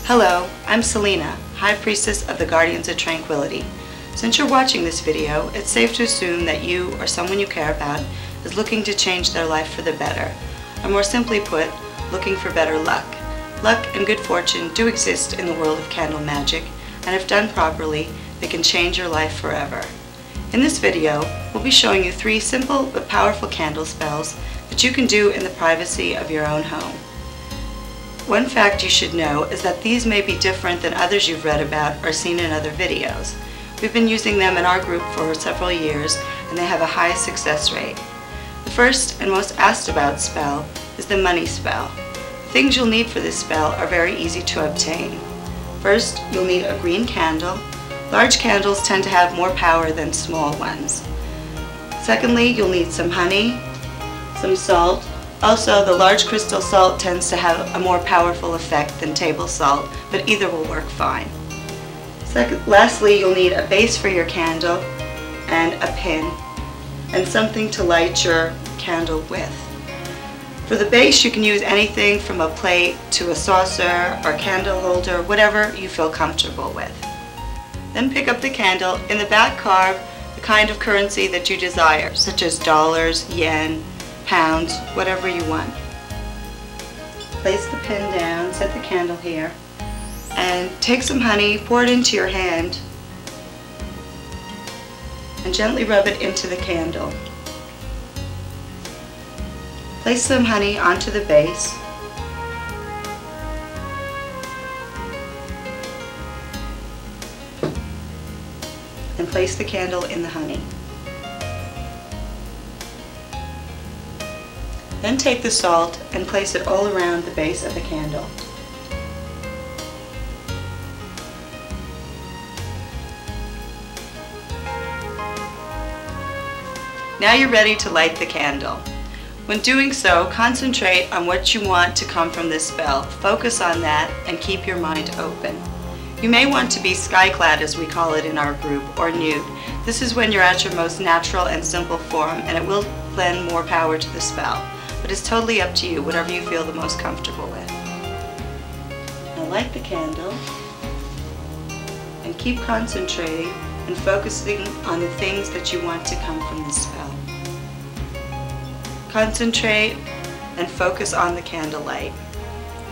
Hello, I'm Selena, High Priestess of the Guardians of Tranquility. Since you're watching this video, it's safe to assume that you or someone you care about is looking to change their life for the better, or more simply put, looking for better luck. Luck and good fortune do exist in the world of candle magic, and if done properly, they can change your life forever. In this video, we'll be showing you 3 simple but powerful candle spells that you can do in the privacy of your own home. One fact you should know is that these may be different than others you've read about or seen in other videos. We've been using them in our group for several years and they have a high success rate. The first and most asked about spell is the money spell. The things you'll need for this spell are very easy to obtain. First, you'll need a green candle. Large candles tend to have more power than small ones. Secondly, you'll need some honey, some salt. Also, the large crystal salt tends to have a more powerful effect than table salt, but either will work fine. Lastly, you'll need a base for your candle and a pin and something to light your candle with. For the base, you can use anything from a plate to a saucer or candle holder, whatever you feel comfortable with. Then pick up the candle. In the back, carve the kind of currency that you desire, such as dollars, yen, pounds, whatever you want. Place the pin down, set the candle here, and take some honey, pour it into your hand, and gently rub it into the candle. Place some honey onto the base. And place the candle in the honey. Then take the salt and place it all around the base of the candle. Now you're ready to light the candle. When doing so, concentrate on what you want to come from this spell. Focus on that and keep your mind open. You may want to be sky-clad, as we call it in our group, or nude. This is when you're at your most natural and simple form, and it will lend more power to the spell. But it's totally up to you, whatever you feel the most comfortable with. Now light the candle and keep concentrating and focusing on the things that you want to come from the spell. Concentrate and focus on the candlelight.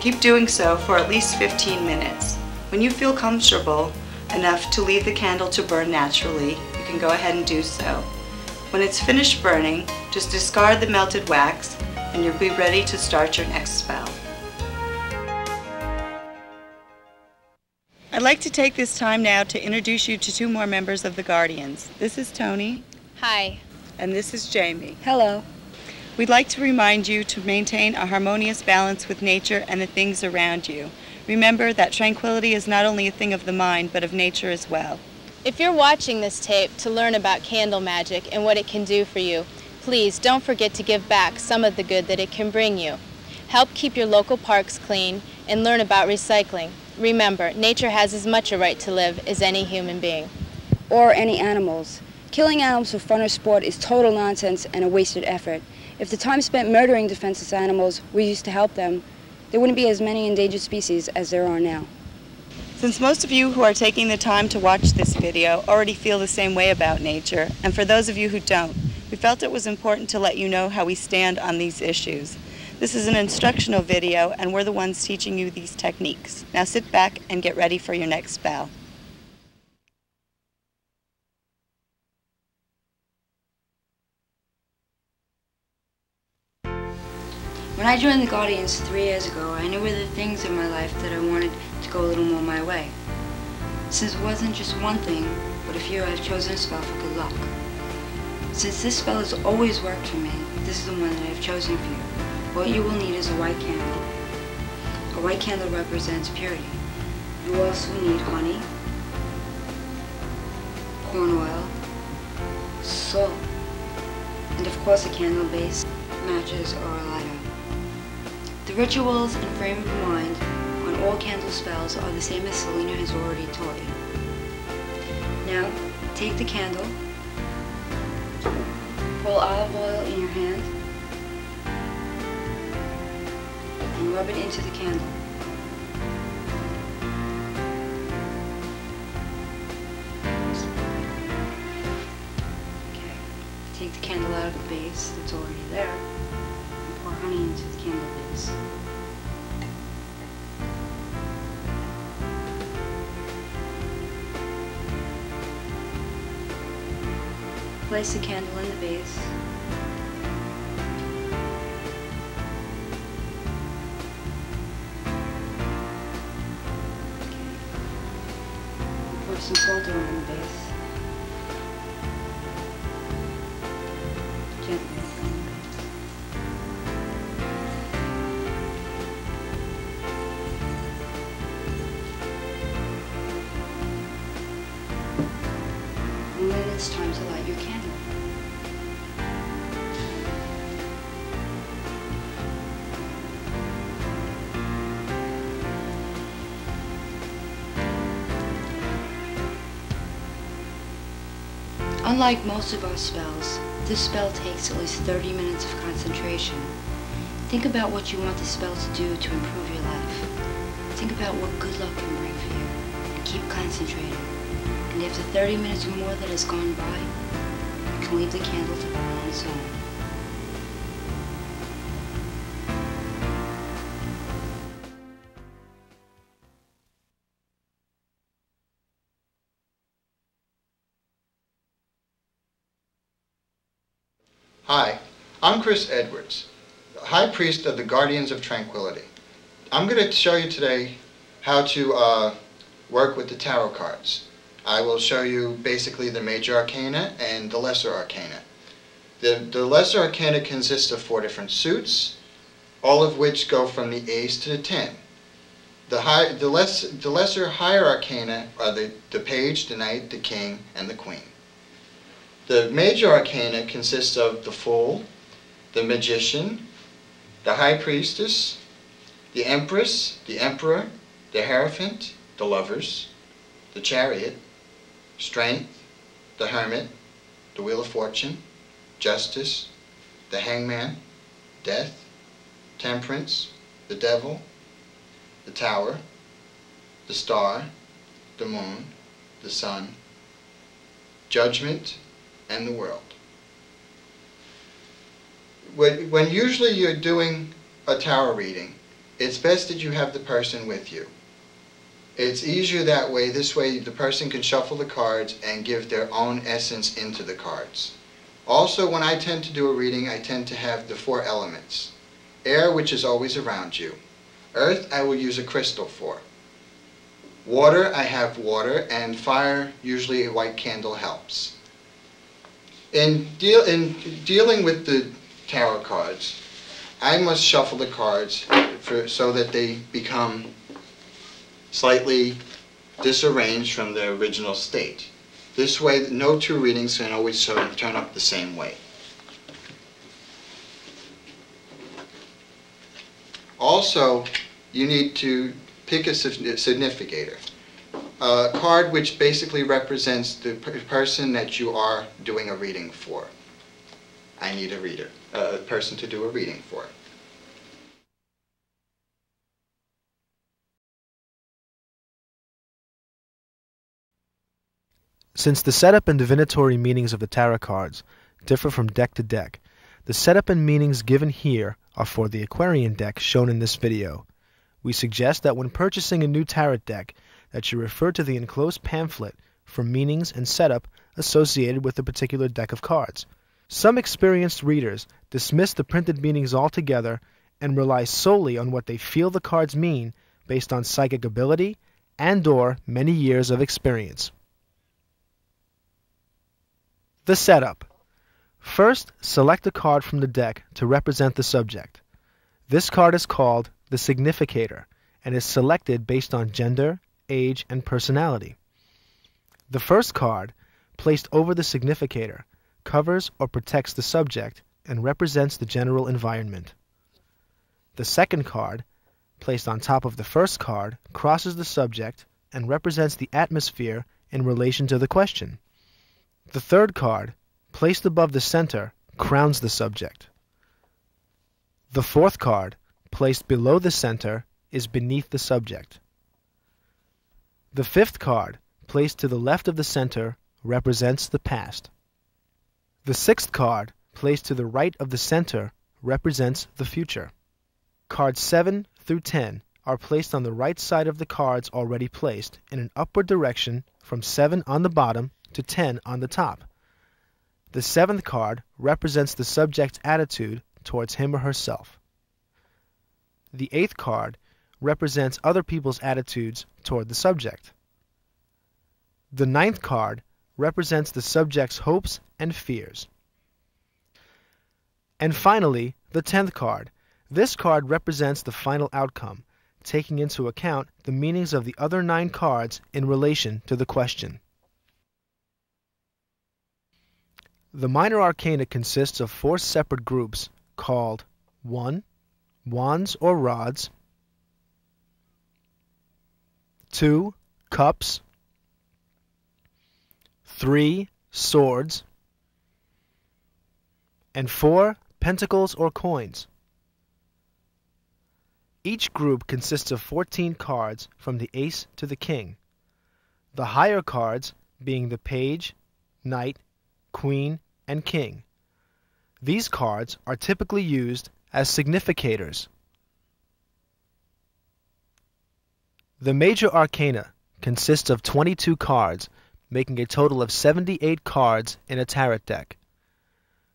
Keep doing so for at least 15 minutes. When you feel comfortable enough to leave the candle to burn naturally, you can go ahead and do so. When it's finished burning, just discard the melted wax and you'll be ready to start your next spell. I'd like to take this time now to introduce you to 2 more members of the Guardians. This is Tony. Hi. And this is Jamie. Hello. We'd like to remind you to maintain a harmonious balance with nature and the things around you. Remember that tranquility is not only a thing of the mind, but of nature as well. If you're watching this tape to learn about candle magic and what it can do for you, please don't forget to give back some of the good that it can bring you. Help keep your local parks clean and learn about recycling. Remember, nature has as much a right to live as any human being. Or any animals. Killing animals for fun or sport is total nonsense and a wasted effort. If the time spent murdering defenseless animals were used to help them, there wouldn't be as many endangered species as there are now. Since most of you who are taking the time to watch this video already feel the same way about nature, and for those of you who don't, we felt it was important to let you know how we stand on these issues. This is an instructional video and we're the ones teaching you these techniques. Now sit back and get ready for your next spell. When I joined the Guardians 3 years ago, I knew there were things in my life that I wanted to go a little more my way. Since it wasn't just one thing, but a few, I've chosen a spell for good luck. Since this spell has always worked for me, this is the one that I've chosen for you. What you will need is a white candle. A white candle represents purity. You will also need honey, corn oil, salt, and of course a candle base, matches, or a lighter. The rituals and frame of mind on all candle spells are the same as Selena has already taught you. Now, take the candle, pour olive oil in your hand, and rub it into the candle. Okay. Take the candle out of the base that's already there, and pour honey into the candle base. Place the candle in the base. Okay. Pour some salt around the base. Gently around the base. And then it's time to light your candle. Unlike most of our spells, this spell takes at least 30 minutes of concentration. Think about what you want the spell to do to improve your life. Think about what good luck can bring for you, and keep concentrating. And after 30 minutes or more that has gone by, you can leave the candle to burn on its own. Hi, I'm Chris Edwards, High Priest of the Guardians of Tranquility. I'm going to show you today how to work with the tarot cards. I will show you basically the major arcana and the lesser arcana. The lesser arcana consists of 4 different suits, all of which go from the ace to the 10. The lesser higher arcana are the page, the knight, the king, and the queen. The major arcana consists of the Fool, the Magician, the High Priestess, the Empress, the Emperor, the Hierophant, the Lovers, the Chariot, Strength, the Hermit, the Wheel of Fortune, Justice, the Hangman, Death, Temperance, the Devil, the Tower, the Star, the Moon, the Sun, Judgment, and the World. When usually you're doing a tarot reading, it's best that you have the person with you. It's easier that way. This way the person can shuffle the cards and give their own essence into the cards. Also, when I tend to do a reading, I tend to have the 4 elements. Air, which is always around you. Earth, I will use a crystal for. Water, I have water, and fire, usually a white candle helps. In dealing with the tarot cards, I must shuffle the cards so that they become slightly disarranged from their original state. This way, no 2 readings can always turn up the same way. Also, you need to pick a significator. A card which basically represents the person that you are doing a reading for. I need a person to do a reading for. Since the setup and divinatory meanings of the tarot cards differ from deck to deck, the setup and meanings given here are for the Aquarian deck shown in this video. We suggest that when purchasing a new tarot deck, that you refer to the enclosed pamphlet for meanings and setup associated with a particular deck of cards. Some experienced readers dismiss the printed meanings altogether and rely solely on what they feel the cards mean based on psychic ability and/or many years of experience. The setup. First, select a card from the deck to represent the subject. This card is called the significator and is selected based on gender, age, and personality. The first card, placed over the significator, covers or protects the subject and represents the general environment. The second card, placed on top of the first card, crosses the subject and represents the atmosphere in relation to the question. The third card, placed above the center, crowns the subject. The fourth card, placed below the center, is beneath the subject. The fifth card, placed to the left of the center, represents the past. The sixth card, placed to the right of the center, represents the future. Cards 7 through 10 are placed on the right side of the cards already placed in an upward direction from 7 on the bottom to 10 on the top. The seventh card represents the subject's attitude towards him or herself. The eighth card represents other people's attitudes toward the subject. The ninth card represents the subject's hopes and fears. And finally, the 10th card. This card represents the final outcome, taking into account the meanings of the other 9 cards in relation to the question. The minor arcana consists of 4 separate groups called 1. Wands or rods, 2. Cups, 3. Swords, and 4. Pentacles or coins. Each group consists of 14 cards from the ace to the king, the higher cards being the page, knight, queen, and king. These cards are typically used as significators. The major arcana consists of 22 cards, making a total of 78 cards in a tarot deck.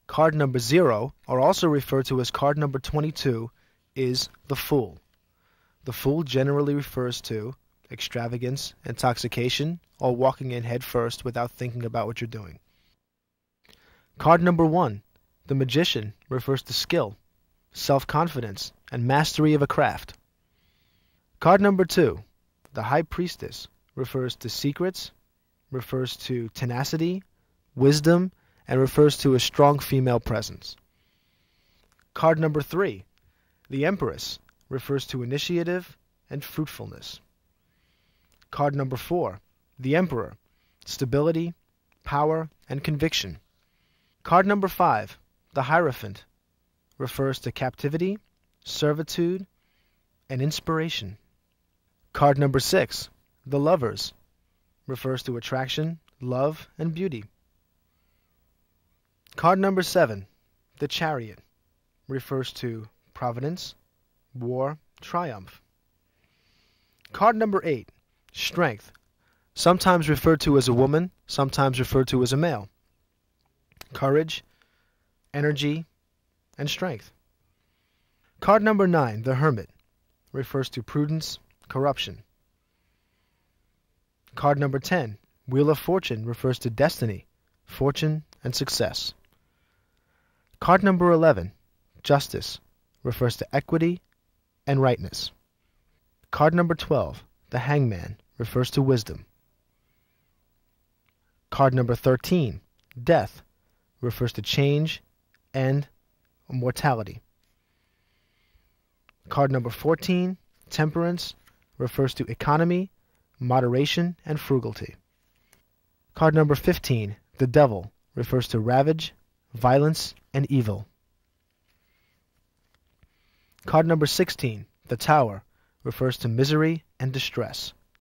Card number 0, or also referred to as card number 22, is the Fool. The Fool generally refers to extravagance, intoxication, or walking in head first without thinking about what you're doing. Card number 1, the Magician, refers to skill, self-confidence, and mastery of a craft. Card number 2, the High Priestess, refers to secrets, refers to tenacity, wisdom, and refers to a strong female presence. Card number 3, the Empress, refers to initiative and fruitfulness. Card number 4, the Emperor, stability, power, and conviction. Card number 5, the Hierophant, refers to captivity, servitude, and inspiration. Card number 6, the Lovers, refers to attraction, love, and beauty. Card number 7, the Chariot, refers to providence, war, triumph. Card number 8, Strength, sometimes referred to as a woman, sometimes referred to as a male. Courage, energy, and strength. Card number 9, the Hermit, refers to prudence, corruption. Card number 10, Wheel of Fortune, refers to destiny, fortune, and success. Card number 11, Justice, refers to equity and rightness. Card number 12, the Hangman, refers to wisdom. Card number 13, Death, refers to change and mortality. Card number 14, Temperance, refers to economy, moderation, and frugality. Card number 15, the Devil, refers to ravage, violence, and evil. Card number 16, the Tower, refers to misery and distress.